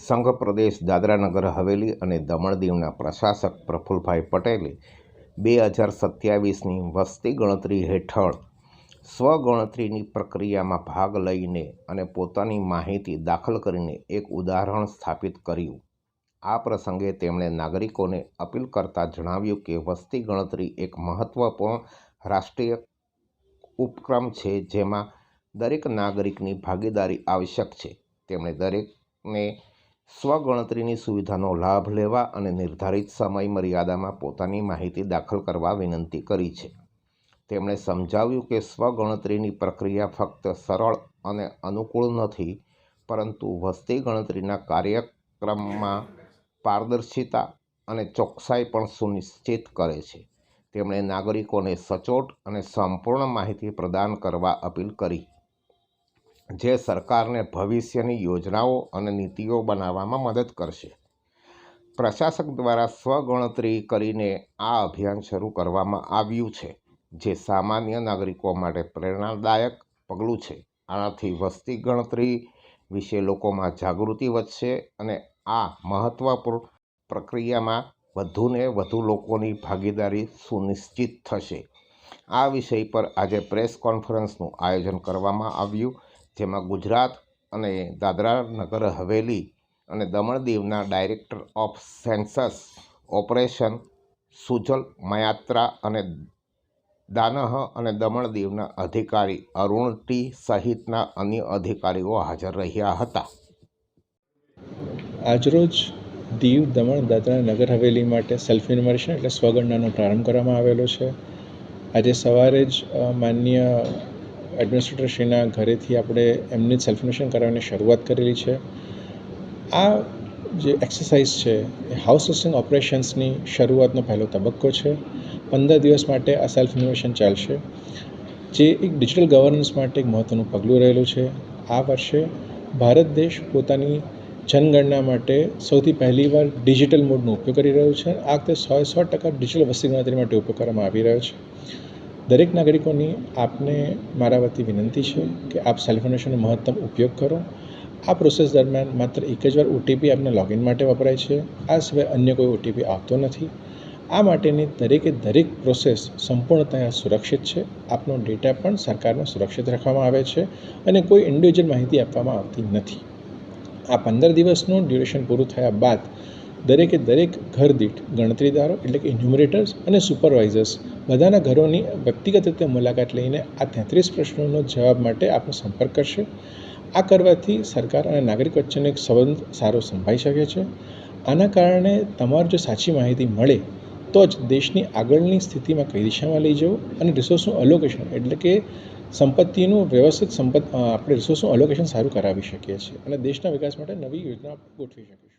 સંઘ પ્રદેશ દાદરાનગર હવેલી અને દમણ દીવના પ્રશાસક પ્રફુલભાઈ પટેલે 2027ની વસ્તી ગણતરી હેઠળ સ્વગણતરીની પ્રક્રિયામાં ભાગ લઈને અને પોતાની માહિતી દાખલ કરીને એક ઉદાહરણ સ્થાપિત કર્યું. આ પ્રસંગે તેમણે નાગરિકોને અપીલ કરતા જણાવ્યું કે વસ્તી ગણતરી એક મહત્વપૂર્ણ રાષ્ટ્રીય ઉપક્રમ છે જેમાં દરેક નાગરિકની ભાગીદારી આવશ્યક છે. તેમણે દરેકને સ્વગણતરીની સુવિધાનો લાભ લેવા અને નિર્ધારિત સમય મર્યાદામાં પોતાની માહિતી દાખલ કરવા વિનંતી કરી છે. તેમણે સમજાવ્યું કે સ્વગણતરીની પ્રક્રિયા ફક્ત સરળ અને અનુકૂળ નથી, પરંતુ વસ્તી ગણતરીના કાર્યક્રમમાં પારદર્શિતા અને ચોકસાઈ પણ સુનિશ્ચિત કરે છે. તેમણે નાગરિકોને સચોટ અને સંપૂર્ણ માહિતી પ્રદાન કરવા અપીલ કરી, જે સરકારને ભવિષ્યની યોજનાઓ અને નીતિઓ બનાવવામાં મદદ કરશે. પ્રશાસક દ્વારા સ્વગણતરી કરીને આ અભિયાન શરૂ કરવામાં આવ્યું છે, જે સામાન્ય નાગરિકો માટે પ્રેરણાદાયક પગલું છે. આનાથી વસ્તી ગણતરી વિશે લોકોમાં જાગૃતિ વધશે અને આ મહત્વપૂર્ણ પ્રક્રિયામાં વધુને વધુ લોકોની ભાગીદારી સુનિશ્ચિત થશે. આ વિષય પર આજે પ્રેસ કોન્ફરન્સનું આયોજન કરવામાં આવ્યું, જેમાં ગુજરાત અને દાદરા નગર હવેલી અને દમણ દીવના director of census operation Sujal Mayatra અને દાનહ અને દમણ દીવના અધિકારી અરુણ ટી સહિતના અન્ય અધિકારીઓ હાજર રહ્યા હતા. આજરોજ દીવ, દમણ, દાદરા, નગર હવેલી માટે સેલ્ફ ઇન્યુમરેશન એટલે સ્વગણનાનો પ્રારંભ કરવામાં આવેલો છે. આજે સવારે જ માન્ય એડમિનિસ્ટ્રેટરશ્રીના ઘરેથી આપણે એમની જ સેલ્ફ ઇન્યુમરેશન કરાવવાની શરૂઆત કરેલી છે. આ જે એક્સરસાઇઝ છે એ હાઉસ હોસ્ટિંગ ઓપરેશન્સની શરૂઆતનો પહેલો તબક્કો છે. 15 દિવસ માટે આ સેલ્ફ ઇન્યુમરેશન ચાલશે, જે એક ડિજિટલ ગવર્નન્સ માટે એક મહત્ત્વનું પગલું રહેલું છે. આ વર્ષે ભારત દેશ પોતાની જનગણના માટે સૌથી પહેલીવાર ડિજિટલ મોડનો ઉપયોગ કરી રહ્યો છે. આ વખતે 100% ડિજિટલ વસ્તી ગણતરી માટે ઉપયોગ કરવામાં આવી રહ્યો છે. દરેક નાગરિકોની આપને મારા વતી વિનંતી છે કે આપ સેલ્ફ ઇન્યુમરેશનનો મહત્તમ ઉપયોગ કરો. આ પ્રોસેસ દરમિયાન માત્ર એક જ વાર ઓટીપી આપના લોગિન માટે વપરાય છે. આ સિવાય અન્ય કોઈ ઓટીપી આવતો નથી. આ માટેની દરેક પ્રોસેસ સંપૂર્ણતઃ સુરક્ષિત છે. આપનો ડેટા પણ સરકારમાં સુરક્ષિત રાખવામાં આવે છે અને કોઈ ઇન્ડિવિજ્યુઅલ માહિતી આપવામાં આવતી નથી. આ 15 દિવસનું ડ્યુરેશન પૂરું થયા બાદ દરેક ઘર દીઠ ગણતરીદારો એટલે કે ઇન્યુમરેટર્સ અને સુપરવાઇઝર્સ બધાના ઘરોની વ્યક્તિગત રીતે મુલાકાત લઈને આ 33 પ્રશ્નોનો જવાબ માટે આપનો સંપર્ક કરશે. આ કરવાથી સરકાર અને નાગરિક વચ્ચેનો એક સંબંધ સારો સંભાઈ શકે છે. આના કારણે તમારું જો સાચી માહિતી મળે તો જ દેશની આગળની સ્થિતિમાં કઈ દિશામાં લઈ જવું અને રિસોર્સનું અલોકેશન એટલે કે સંપત્તિનું વ્યવસ્થિત આપણે રિસોર્સનું અલોકેશન સારું કરાવી શકીએ છીએ અને દેશના વિકાસ માટે નવી યોજના ગોઠવી શકીશું.